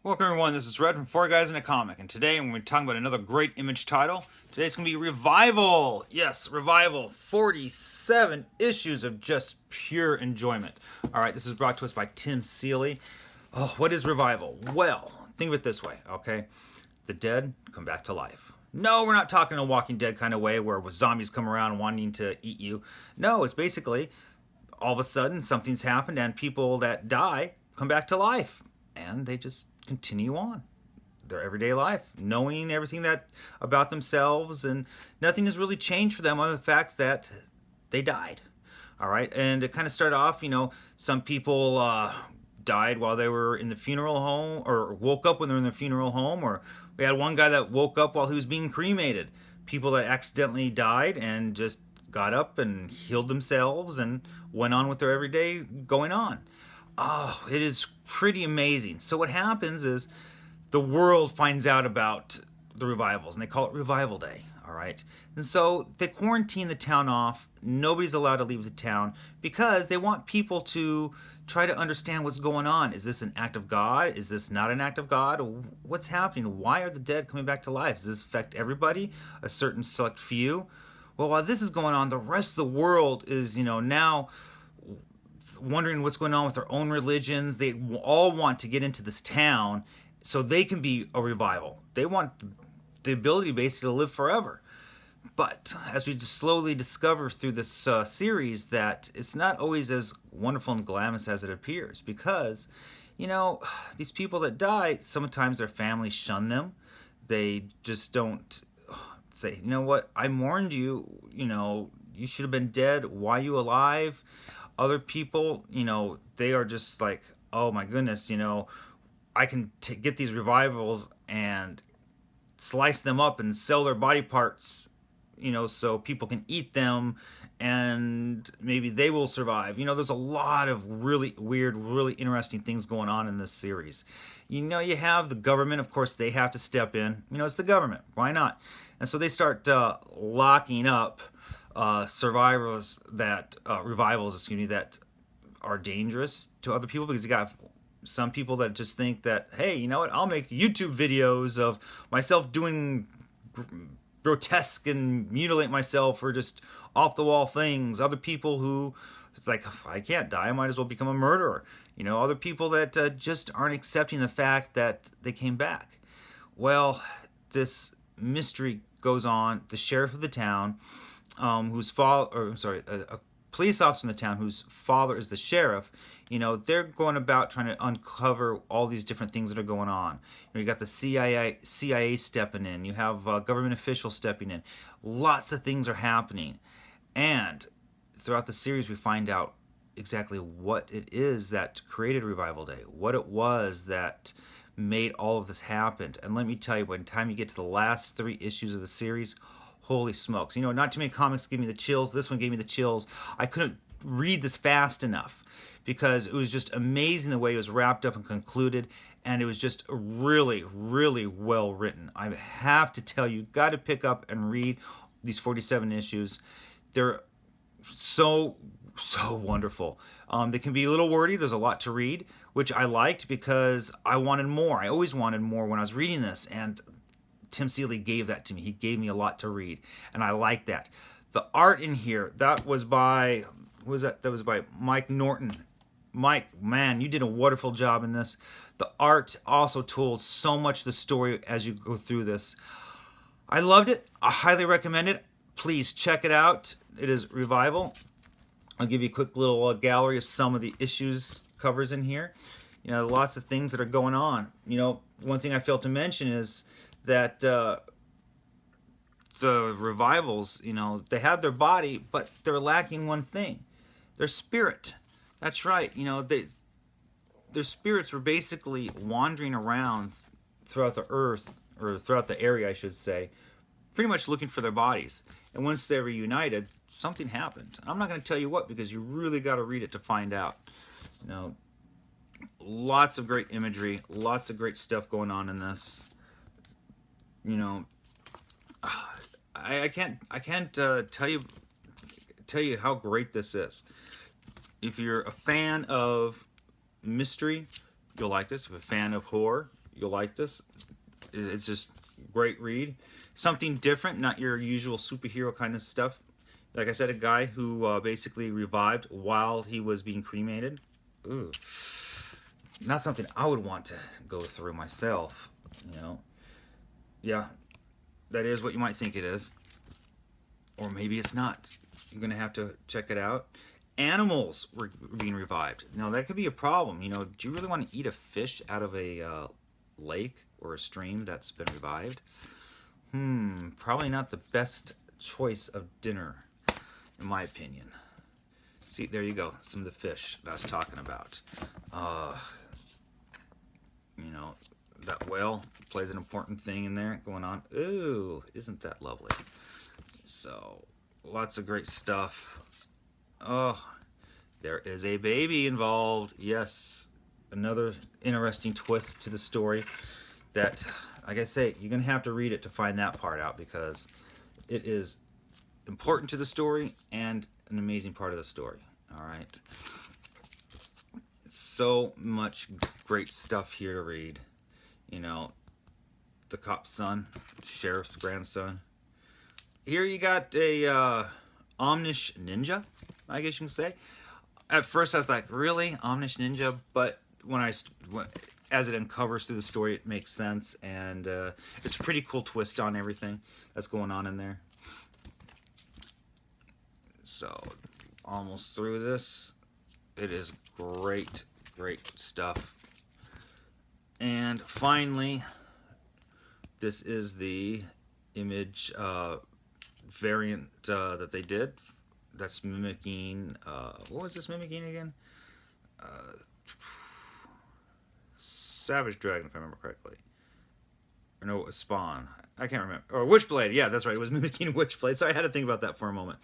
Welcome everyone, this is Red from Four Guys in a Comic, and today we're talking about another great Image title. Today's going to be Revival! Yes, Revival. 47 issues of just pure enjoyment. Alright, this is brought to us by Tim Seeley. Oh, what is Revival? Well, think of it this way, okay? The dead come back to life. No, we're not talking a Walking Dead kind of way where zombies come around wanting to eat you. No, it's basically all of a sudden something's happened and people that die come back to life. And they just continue on their everyday life, knowing everything that about themselves, and nothing has really changed for them other than the fact that they died. All right, and it kind of started off, some people died while they were in the funeral home, or woke up when they were in the funeral home, or we had one guy that woke up while he was being cremated. People that accidentally died and just got up and healed themselves and went on with their everyday going on. Oh, it is pretty amazing. So what happens is the world finds out about the revivals, and they call it Revival Day. All right, and so they quarantine the town off. Nobody's allowed to leave the town because they want people to try to understand what's going on. Is this an act of God? Is this not an act of God? What's happening? Why are the dead coming back to life? Does this affect everybody? A certain select few? Well, while this is going on, the rest of the world is, now wondering what's going on with their own religions. They all want to get into this town so they can be a revival. They want the ability basically to live forever. But as we just slowly discover through this series, that it's not always as wonderful and glamorous as it appears, because these people that die, sometimes their families shun them. They just don't say, you know what, I warned you, you should have been dead. Why are you alive? Other people, they are just like, oh my goodness, I can get these revivals and slice them up and sell their body parts, so people can eat them and maybe they will survive. There's a lot of really weird, really interesting things going on in this series. You have the government, of course, they have to step in. It's the government. Why not? And so they start locking up survivors that revivals, that are dangerous to other people, because you got some people that just think that, hey, you know what, I'll make YouTube videos of myself doing grotesque and mutilate myself or just off the wall things. Other people who, it's like, I can't die, I might as well become a murderer. Other people that just aren't accepting the fact that they came back. Well, this mystery goes on. The sheriff of the town, whose father, or I'm sorry, a police officer in the town whose father is the sheriff, they're going about trying to uncover all these different things that are going on. You got the CIA stepping in. You have government officials stepping in. Lots of things are happening. And throughout the series, we find out exactly what it is that created Revival Day, what it was that made all of this happen. And let me tell you, by the time you get to the last 3 issues of the series, holy smokes. Not too many comics give me the chills. This one gave me the chills. I couldn't read this fast enough because it was just amazing the way it was wrapped up and concluded, and it was just really, really well written. I have to tell you, got to pick up and read these 47 issues. They're so wonderful. They can be a little wordy. There's a lot to read, which I liked because I wanted more. I always wanted more when I was reading this, and Tim Seeley gave that to me. He gave me a lot to read, and I like that. The art in here, that was by, what was that? That was by Mike Norton. Mike, man, you did a wonderful job in this. The art also told so much the story as you go through this. I loved it. I highly recommend it. Please check it out. It is Revival. I'll give you a quick little gallery of some of the issues covers in here. Lots of things that are going on. One thing I failed to mention is that the revivals, they have their body, but they're lacking one thing: their spirit. That's right. Their spirits were basically wandering around throughout the earth, or throughout the area, I should say, pretty much looking for their bodies. And once they were reunited, something happened. I'm not going to tell you what, because you really got to read it to find out. Lots of great imagery, lots of great stuff going on in this. I can't tell you how great this is. If you're a fan of mystery, you'll like this. If you're a fan of horror, You'll like this. It's just great read. Something different, not your usual superhero kind of stuff. Like I said, a guy who basically revived while he was being cremated. Ooh. Not something I would want to go through myself, you know. Yeah, that is what you might think it is. Or maybe it's not. You're going to have to check it out. Animals were being revived. Now, that could be a problem. You know, do you really want to eat a fish out of a lake or a stream that's been revived? Probably not the best choice of dinner, in my opinion. See, there you go. Some of the fish that I was talking about. You know, that whale plays an important thing in there going on. Ooh, isn't that lovely? So, lots of great stuff. Oh, there is a baby involved. Yes, another interesting twist to the story that, like I say, you're going to have to read it to find that part out, because it is important to the story and an amazing part of the story. All right. So much great stuff here to read. You know, the cop's son, sheriff's grandson. Here you got a Omnish Ninja, I guess you can say. At first I was like, really? Omnish Ninja? But as it uncovers through the story, it makes sense. And it's a pretty cool twist on everything that's going on in there. So, almost through this. It is great, great stuff. And finally, this is the image variant that they did. That's mimicking, what was this mimicking again? Savage Dragon, if I remember correctly. Or no, it was Spawn. I can't remember. Or Witchblade. Yeah, that's right. It was mimicking Witchblade. So I had to think about that for a moment.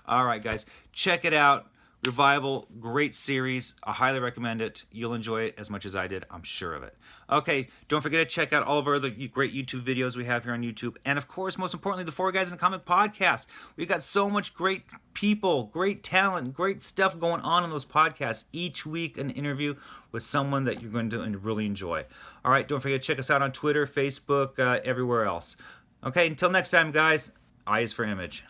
All right, guys. Check it out. Revival, great series. I highly recommend it. You'll enjoy it as much as I did. I'm sure of it. Okay, don't forget to check out all of our other great YouTube videos we have here on YouTube. And of course, most importantly, the 4 Guys in a Comic podcast. We've got so much great people, great talent, great stuff going on in those podcasts. Each week, an interview with someone that you're going to really enjoy. All right, don't forget to check us out on Twitter, Facebook, everywhere else. Okay, until next time, guys, eyes for Image.